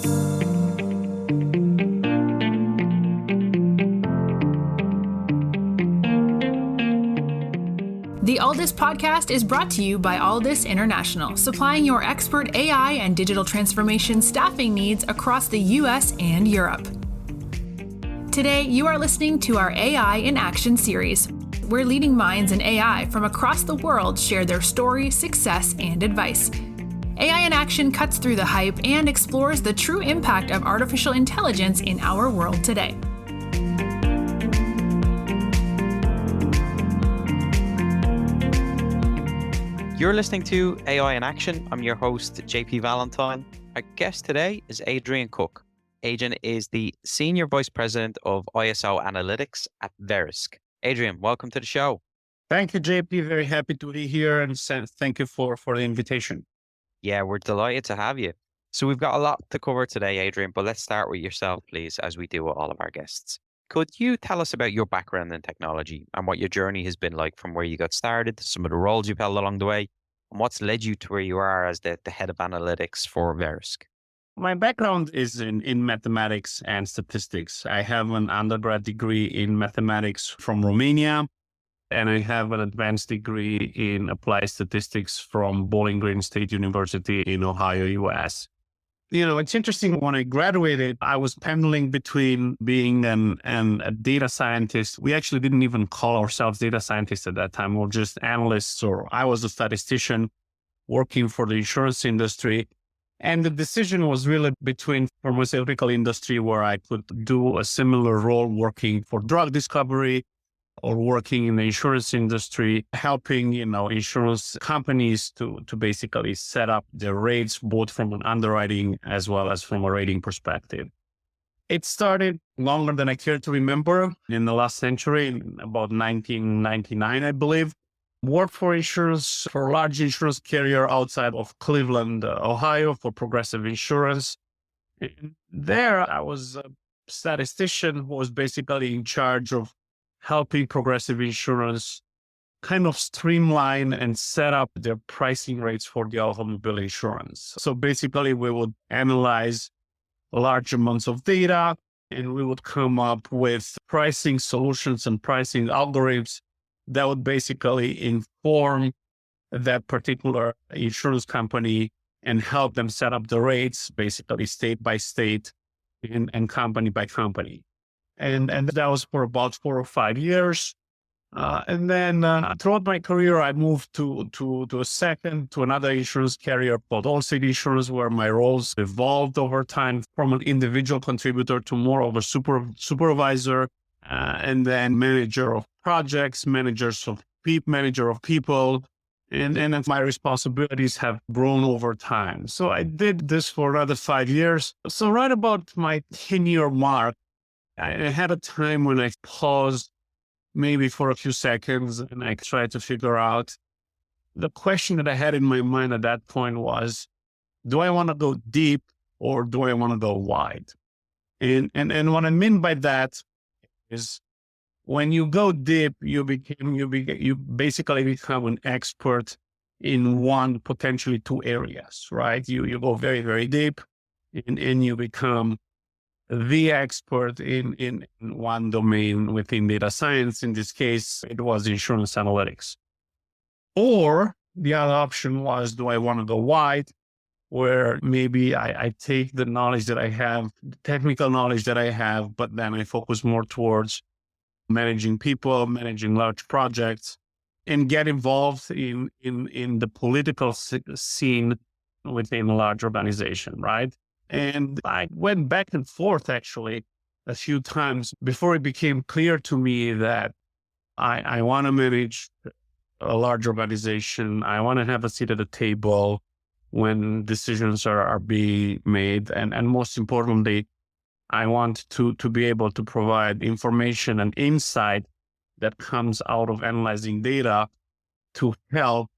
The Alldus podcast is brought to you by Alldus International, supplying your expert AI and digital transformation staffing needs across the US and Europe. Today, you are listening to our AI in Action series, where leading minds in AI from across the world share their story, success, and advice. AI in Action cuts through the hype and explores the true impact of artificial intelligence in our world today. You're listening to AI in Action. I'm your host, JP Valentine. Our guest today is Adrian Cuc. Adrian is the Senior Vice President of ISO Analytics at Verisk. Adrian, welcome to the show. Thank you, JP. Very happy to be here and thank you for the invitation. Yeah, we're delighted to have you. So we've got a lot to cover today, Adrian, but let's start with yourself, please, as we do with all of our guests. Could you tell us about your background in technology and what your journey has been like from where you got started, some of the roles you've held along the way, and what's led you to where you are as the head of analytics for Verisk? My background is in mathematics and statistics. I have an undergrad degree in mathematics from Romania, and I have an advanced degree in applied statistics from Bowling Green State University in Ohio, US. You know, it's interesting. When I graduated, I was pendling between being a data scientist. We actually didn't even call ourselves data scientists at that time. We were just analysts, or I was a statistician working for the insurance industry. And the decision was really between pharmaceutical industry, where I could do a similar role working for drug discovery, or working in the insurance industry, helping, insurance companies to basically set up their rates, both from an underwriting as well as from a rating perspective. It started longer than I care to remember in the last century, in about 1999, I believe. Worked for insurance, for a large insurance carrier outside of Cleveland, Ohio, for Progressive Insurance. And there I was a statistician who was basically in charge of helping Progressive Insurance kind of streamline and set up their pricing rates for the automobile insurance. So basically, we would analyze large amounts of data, and we would come up with pricing solutions and pricing algorithms that would basically inform that particular insurance company and help them set up the rates, basically state by state and company by company. And that was for about 4 or 5 years. And then throughout my career, I moved to another insurance carrier called Allstate Insurance, where my roles evolved over time from an individual contributor to more of a supervisor, and then manager of projects, manager of people. And my responsibilities have grown over time. So I did this for another 5 years. So right about my 10-year mark, I had a time when I paused maybe for a few seconds and I tried to figure out. The question that I had in my mind at that point was, do I want to go deep or do I want to go wide? And what I mean by that is, when you go deep, you basically become an expert in one, potentially two areas, right? You go very, very deep and you become the expert in one domain within data science. In this case, it was insurance analytics. Or the other option was, do I want to go wide, where maybe I take the knowledge that I have, the technical knowledge that I have, but then I focus more towards managing people, managing large projects, and get involved in the political scene within a large organization, right? And I went back and forth actually a few times before it became clear to me that I want to manage a large organization. I want to have a seat at the table when decisions are being made. And most importantly, I want to be able to provide information and insight that comes out of analyzing data to help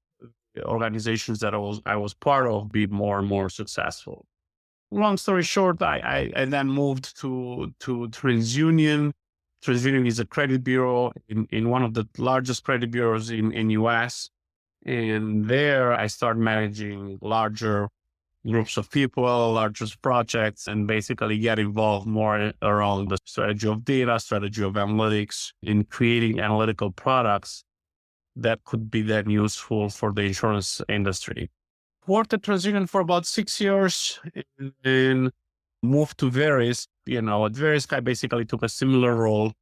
organizations that I was part of be more and more successful. Long story short, I then moved to TransUnion. TransUnion is a credit bureau in one of the largest credit bureaus in US. And there I started managing larger groups of people, larger projects, and basically get involved more around the strategy of data, strategy of analytics, in creating analytical products that could be then useful for the insurance industry. Worked at Transition for about 6 years and moved to Verisk. At Verisk, I basically took a similar role,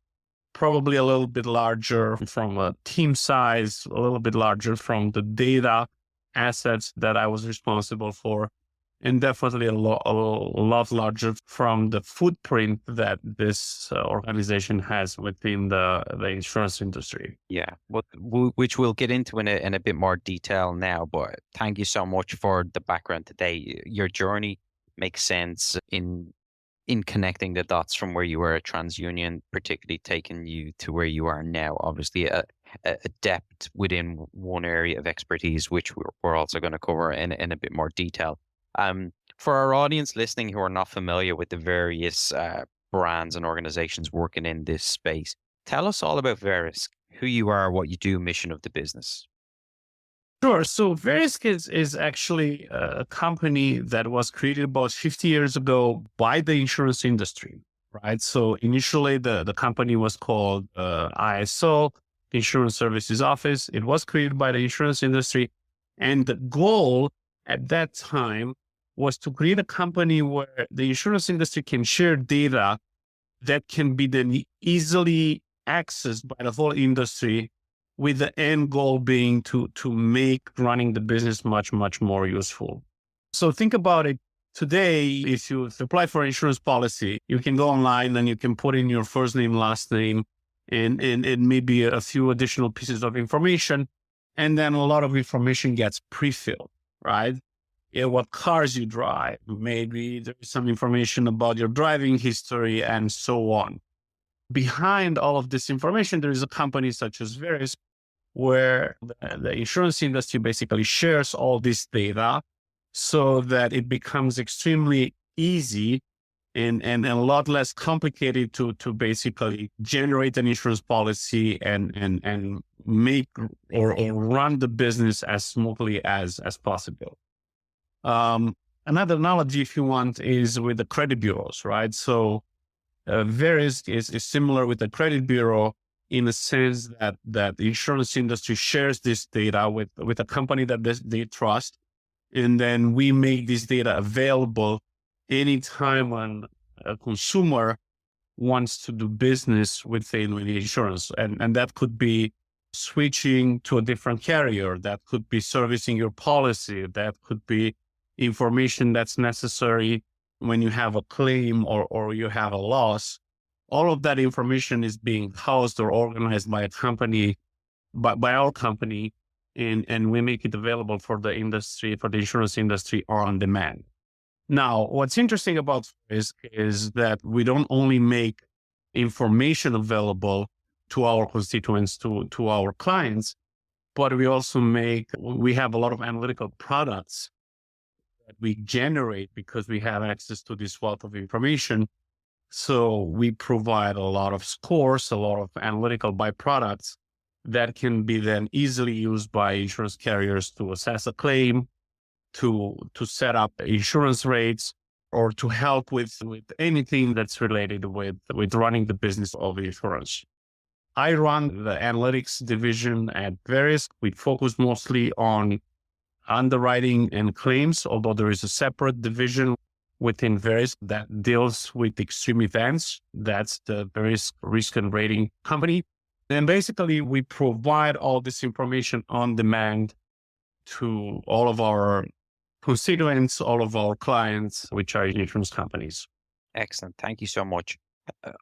probably a little bit larger from a team size, a little bit larger from the data assets that I was responsible for, and definitely a lot larger from the footprint that this organization has within the insurance industry. Yeah, which we'll get into in a bit more detail now. But thank you so much for the background today. Your journey makes sense in connecting the dots from where you were at TransUnion, particularly taking you to where you are now. Obviously, a depth within one area of expertise, which we're also going to cover in a bit more detail. For our audience listening who are not familiar with the various brands and organizations working in this space, tell us all about Verisk, who you are, what you do, mission of the business. Sure. So Verisk is actually a company that was created about 50 years ago by the insurance industry, right? So initially the company was called ISO, Insurance Services Office. It was created by the insurance industry. And the goal at that time was to create a company where the insurance industry can share data that can be then easily accessed by the whole industry, with the end goal being to make running the business much, much more useful. So think about it. Today, if you apply for an insurance policy, you can go online and you can put in your first name, last name, and maybe a few additional pieces of information. And then a lot of information gets pre-filled, right? What cars you drive, maybe there's some information about your driving history and so on. Behind all of this information, there is a company such as Verisk, where the insurance industry basically shares all this data so that it becomes extremely easy and a lot less complicated to basically generate an insurance policy and make or run the business as smoothly as possible. Another analogy, if you want, is with the credit bureaus, right? So Verisk is similar with the credit bureau in the sense that the insurance industry shares this data with a company that they trust. And then we make this data available anytime when a consumer wants to do business with the insurance. And that could be switching to a different carrier. That could be servicing your policy. That could be information that's necessary when you have a claim or you have a loss. All of that information is being housed or organized by a company, by our company, and we make it available for the industry, for the insurance industry, on demand. Now, what's interesting about Verisk is that we don't only make information available to our constituents, to our clients, but we have a lot of analytical products that we generate because we have access to this wealth of information. So we provide a lot of scores, a lot of analytical byproducts that can be then easily used by insurance carriers to assess a claim, to set up insurance rates, or to help with anything that's related with running the business of insurance. I run the analytics division at Verisk. We focus mostly on underwriting and claims, although there is a separate division within Verisk that deals with extreme events. That's the Verisk risk and rating company. And basically, we provide all this information on demand to all of our constituents, all of our clients, which are insurance companies. Excellent. Thank you so much.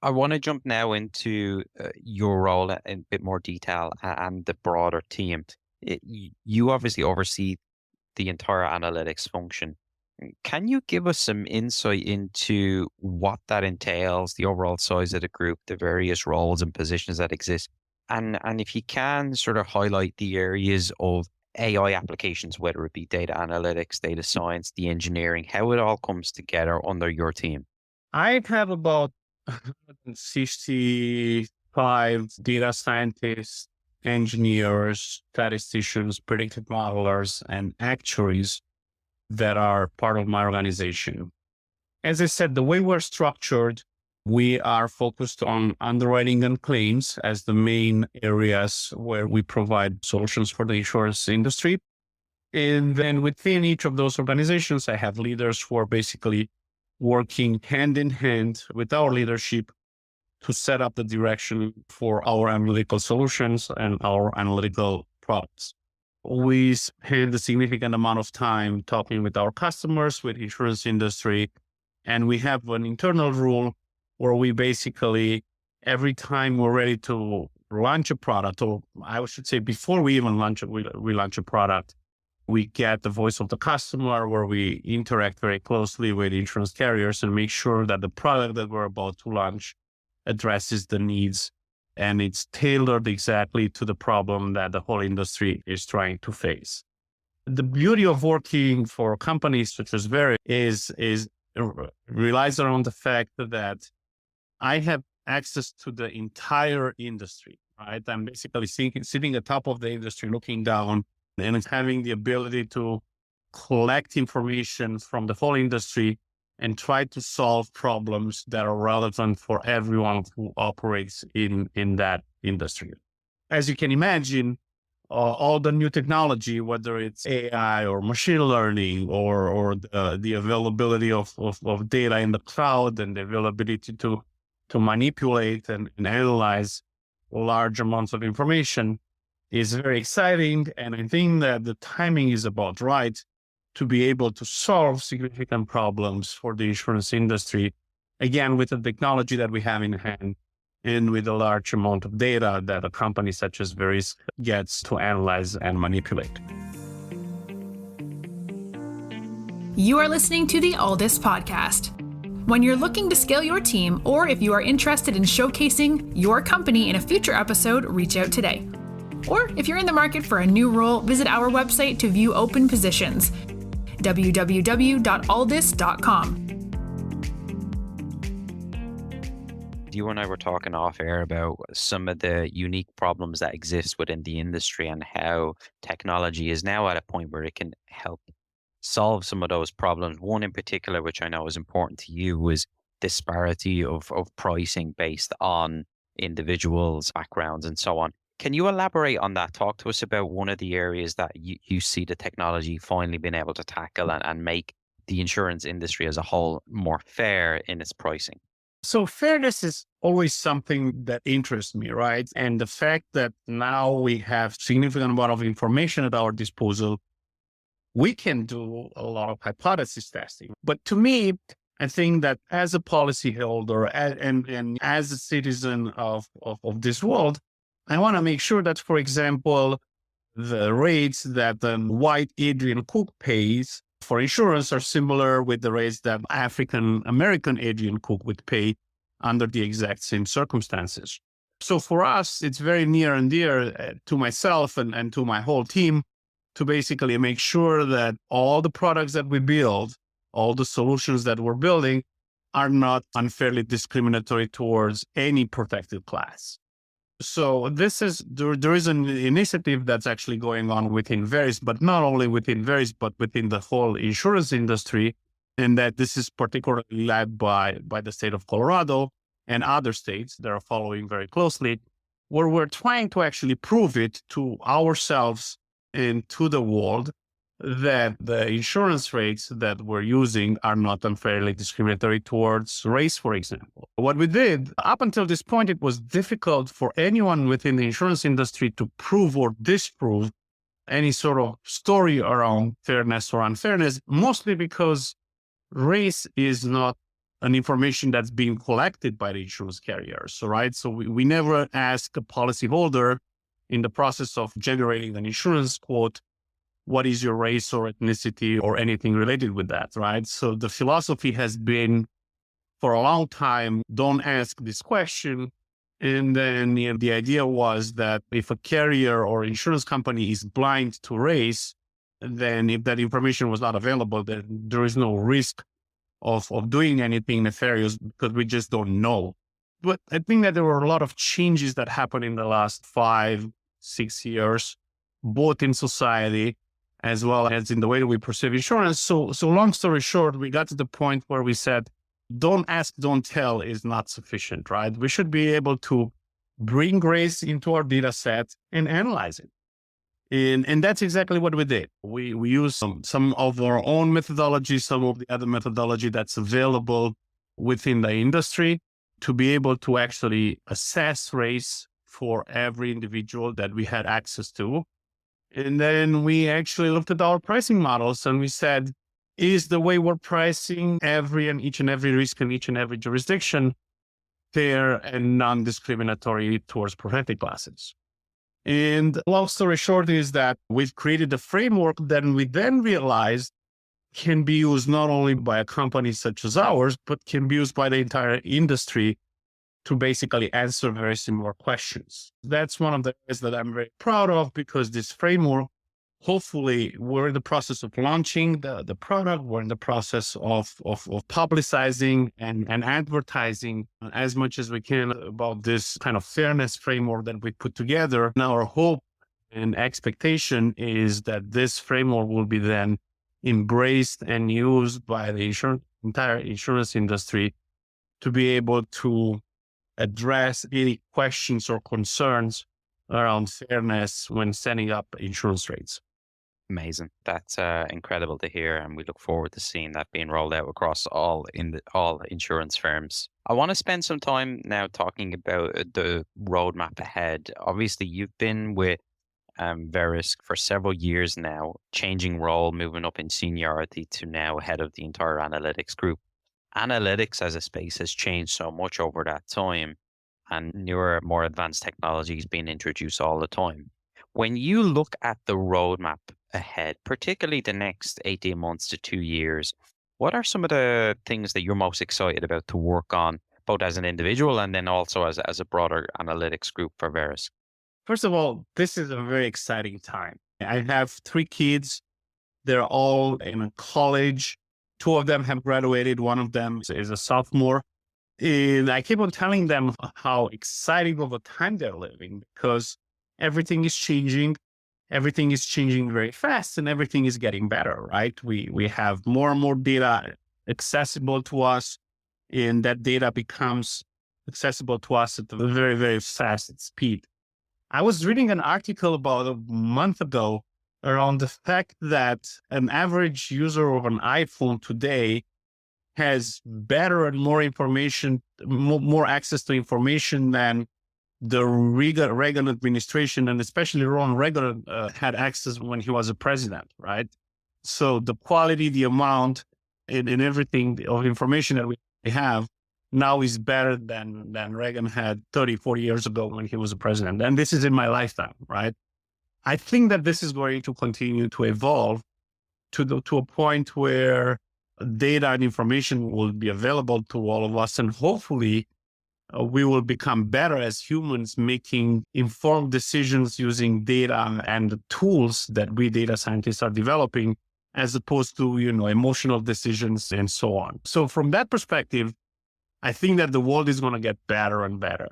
I want to jump now into your role in a bit more detail and the broader team. You obviously oversee the entire analytics function. Can you give us some insight into what that entails, the overall size of the group, the various roles and positions that exist? And if you can sort of highlight the areas of AI applications, whether it be data analytics, data science, the engineering, how it all comes together under your team. I have about 165 data scientists, engineers, statisticians, predictive modelers, and actuaries that are part of my organization. As I said, the way we're structured, we are focused on underwriting and claims as the main areas where we provide solutions for the insurance industry. And then within each of those organizations, I have leaders who are basically working hand in hand with our leadership to set up the direction for our analytical solutions and our analytical products. We spend a significant amount of time talking with our customers, with insurance industry, and we have an internal rule where we basically, every time we're ready to launch a product, or I should say before we even launch it, we launch a product, we get the voice of the customer where we interact very closely with insurance carriers and make sure that the product that we're about to launch addresses the needs and it's tailored exactly to the problem that the whole industry is trying to face. The beauty of working for companies such as Verisk is relies around the fact that I have access to the entire industry, right? I'm basically sitting at the top of the industry, looking down and having the ability to collect information from the whole industry and try to solve problems that are relevant for everyone who operates in that industry. As you can imagine, all the new technology, whether it's AI or machine learning or the availability of data in the cloud and the availability to manipulate and analyze large amounts of information is very exciting. And I think that the timing is about right to be able to solve significant problems for the insurance industry, again, with the technology that we have in hand and with a large amount of data that a company such as Verisk gets to analyze and manipulate. You are listening to the Alldus podcast. When you're looking to scale your team, or if you are interested in showcasing your company in a future episode, reach out today. Or if you're in the market for a new role, visit our website to view open positions, www.alldus.com. You and I were talking off air about some of the unique problems that exist within the industry and how technology is now at a point where it can help solve some of those problems. One in particular, which I know is important to you, was disparity of pricing based on individuals' backgrounds and so on. Can you elaborate on that? Talk to us about one of the areas that you see the technology finally being able to tackle and make the insurance industry as a whole more fair in its pricing. So fairness is always something that interests me, right? And the fact that now we have significant amount of information at our disposal, we can do a lot of hypothesis testing. But to me, I think that as a policyholder and as a citizen of this world, I want to make sure that, for example, the rates that the white Adrian Cuc pays for insurance are similar with the rates that African American Adrian Cuc would pay under the exact same circumstances. So for us, it's very near and dear to myself and to my whole team to basically make sure that all the products that we build, all the solutions that we're building are not unfairly discriminatory towards any protected class. So there is an initiative that's actually going on within Verisk, but not only within Verisk, but within the whole insurance industry. And that this is particularly led by the state of Colorado and other states that are following very closely, where we're trying to actually prove it to ourselves and to the world that the insurance rates that we're using are not unfairly discriminatory towards race, for example. What we did, up until this point, it was difficult for anyone within the insurance industry to prove or disprove any sort of story around fairness or unfairness, mostly because race is not an information that's being collected by the insurance carriers, right? So we never ask a policyholder in the process of generating an insurance quote, what is your race or ethnicity or anything related with that, right? So the philosophy has been for a long time, don't ask this question. And then the idea was that if a carrier or insurance company is blind to race, then if that information was not available, then there is no risk of doing anything nefarious because we just don't know. But I think that there were a lot of changes that happened in the last 5-6 years, both in society as well as in the way that we perceive insurance. So long story short, we got to the point where we said, don't ask, don't tell is not sufficient, right? We should be able to bring grace into our data set and analyze it. And that's exactly what we did. We used some of our own methodology, some of the other methodology that's available within the industry to be able to actually assess race for every individual that we had access to. And then we actually looked at our pricing models and we said, is the way we're pricing each and every risk in each and every jurisdiction fair and non-discriminatory towards protected classes? And long story short is that we've created a framework that we then realized can be used not only by a company such as ours, but can be used by the entire industry to basically answer very similar questions. That's one of the areas that I'm very proud of, because this framework, hopefully we're in the process of launching the product. We're in the process of publicizing and advertising as much as we can about this kind of fairness framework that we put together. Now, our hope and expectation is that this framework will be then embraced and used by the entire insurance industry to be able to address any questions or concerns around fairness when setting up insurance rates. Amazing. That's incredible to hear, and we look forward to seeing that being rolled out across all insurance firms. I want to spend some time now talking about the roadmap ahead. Obviously, you've been with Verisk for several years now, changing role, moving up in seniority to now head of the entire analytics group. Analytics as a space has changed so much over that time, and newer, more advanced technologies being introduced all the time. When you look at the roadmap ahead, particularly the next 18 months to 2 years, what are some of the things that you're most excited about to work on, both as an individual and then also as a broader analytics group for Verisk? First of all, this is a very exciting time. I have 3 kids. They're all in college. 2 of them have graduated. One of them is a sophomore. And I keep on telling them how exciting of a time they're living, because everything is changing. Everything is changing very fast and everything is getting better, right? We have more and more data accessible to us, and that data becomes accessible to us at a very, very fast speed. I was reading an article about a month ago around the fact that an average user of an iPhone today has better and more information, more access to information than the Reagan administration, and especially Ronald Reagan had access when he was a president, right? So the quality, the amount, and everything of information that we have now is better than Reagan had 30, 40 years ago when he was a president. And this is in my lifetime, right? I think that this is going to continue to evolve to a point where data and information will be available to all of us, and hopefully we will become better as humans, making informed decisions using data and the tools that we data scientists are developing, as opposed to, emotional decisions and so on. So from that perspective, I think that the world is going to get better and better.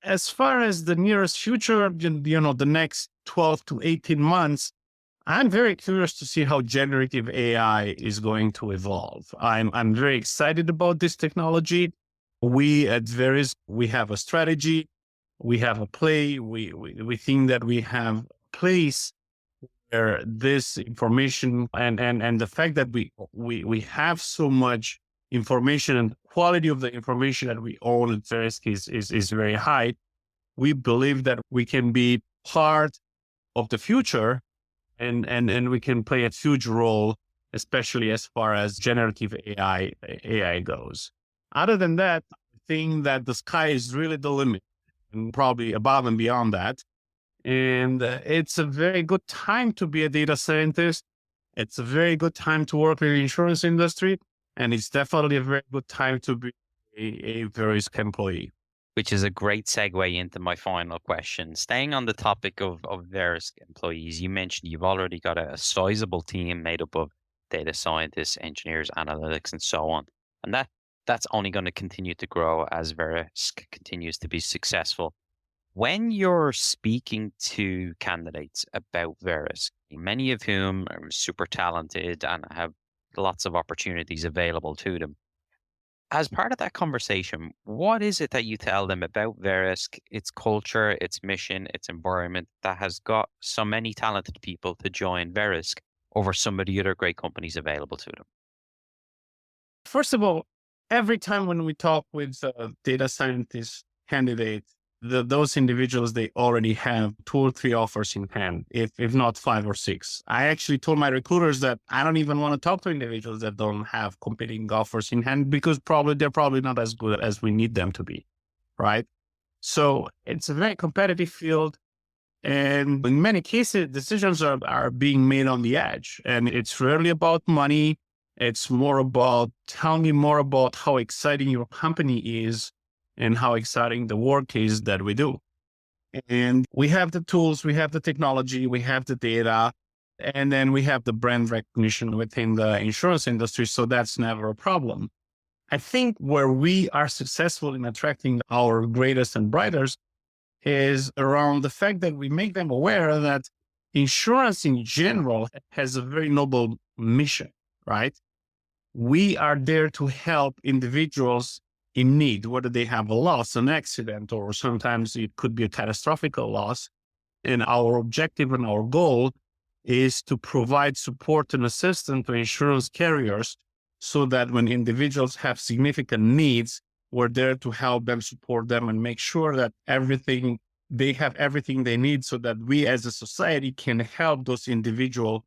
As far as the nearest future, the next 12 to 18 months, I'm very curious to see how generative AI is going to evolve. I'm very excited about this technology. We at Verisk, we have a strategy, we have a play, we think that we have a place where this information and the fact that we have so much information, and the quality of the information that we own at Verisk is very high. We believe that we can be part of the future and we can play a huge role, especially as far as generative AI goes. Other than that, I think that the sky is really the limit, and probably above and beyond that. And it's a very good time to be a data scientist. It's a very good time to work in the insurance industry. And it's definitely a very good time to be a Verisk employee. Which is a great segue into my final question. Staying on the topic of Verisk employees, you mentioned you've already got a sizable team made up of data scientists, engineers, analytics, and so on. And that's only going to continue to grow as Verisk continues to be successful. When you're speaking to candidates about Verisk, many of whom are super talented and have lots of opportunities available to them. As part of that conversation, what is it that you tell them about Verisk, its culture, its mission, its environment that has got so many talented people to join Verisk over some of the other great companies available to them? First of all, every time when we talk with data scientist candidates, those individuals, they already have 2 or 3 offers in hand, if not 5 or 6. I actually told my recruiters that I don't even want to talk to individuals that don't have competing offers in hand because they're probably not as good as we need them to be, right? So it's a very competitive field. And in many cases, decisions are being made on the edge. And it's rarely about money. It's more about telling me more about how exciting your company is and how exciting the work is that we do. And we have the tools, we have the technology, we have the data, and then we have the brand recognition within the insurance industry. So that's never a problem. I think where we are successful in attracting our greatest and brightest is around the fact that we make them aware that insurance in general has a very noble mission, right? We are there to help individuals in need, whether they have a loss, an accident, or sometimes it could be a catastrophic loss. And our objective and our goal is to provide support and assistance to insurance carriers so that when individuals have significant needs, we're there to help them, support them, and make sure that they have everything they need so that we as a society can help those individuals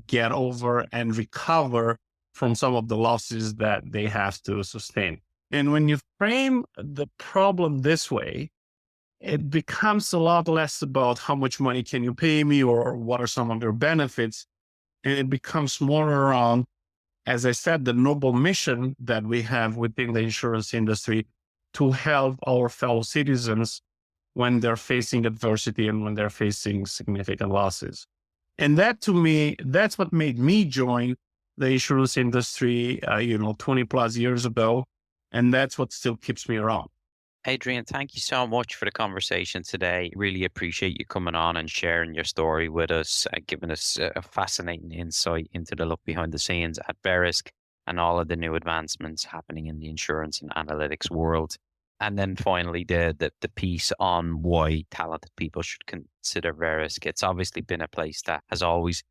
get over and recover from some of the losses that they have to sustain. And when you frame the problem this way, it becomes a lot less about how much money can you pay me or what are some of your benefits. And it becomes more around, as I said, the noble mission that we have within the insurance industry to help our fellow citizens when they're facing adversity and when they're facing significant losses. And that, to me, that's what made me join the insurance industry, 20 plus years ago. And that's what still keeps me around. Adrian, thank you so much for the conversation today. Really appreciate you coming on and sharing your story with us, giving us a fascinating insight into the look behind the scenes at Verisk and all of the new advancements happening in the insurance and analytics world. And then finally, the piece on why talented people should consider Verisk. It's obviously been a place that has always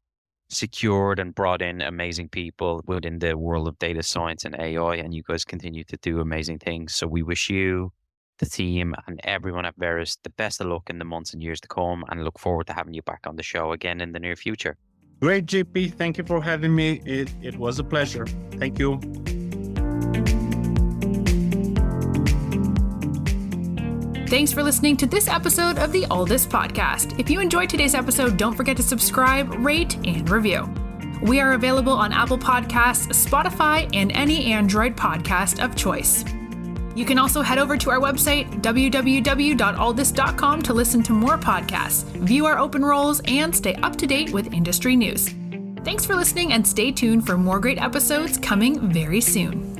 secured and brought in amazing people within the world of data science and AI, and you guys continue to do amazing things. So we wish you, the team, and everyone at Verisk the best of luck in the months and years to come, and look forward to having you back on the show again in the near future. Great, JP. Thank you for having me. It was a pleasure. Thank you. Thanks for listening to this episode of the Alldus podcast. If you enjoyed today's episode, don't forget to subscribe, rate, and review. We are available on Apple Podcasts, Spotify, and any Android podcast of choice. You can also head over to our website, www.alldus.com, to listen to more podcasts, view our open roles, and stay up to date with industry news. Thanks for listening, and stay tuned for more great episodes coming very soon.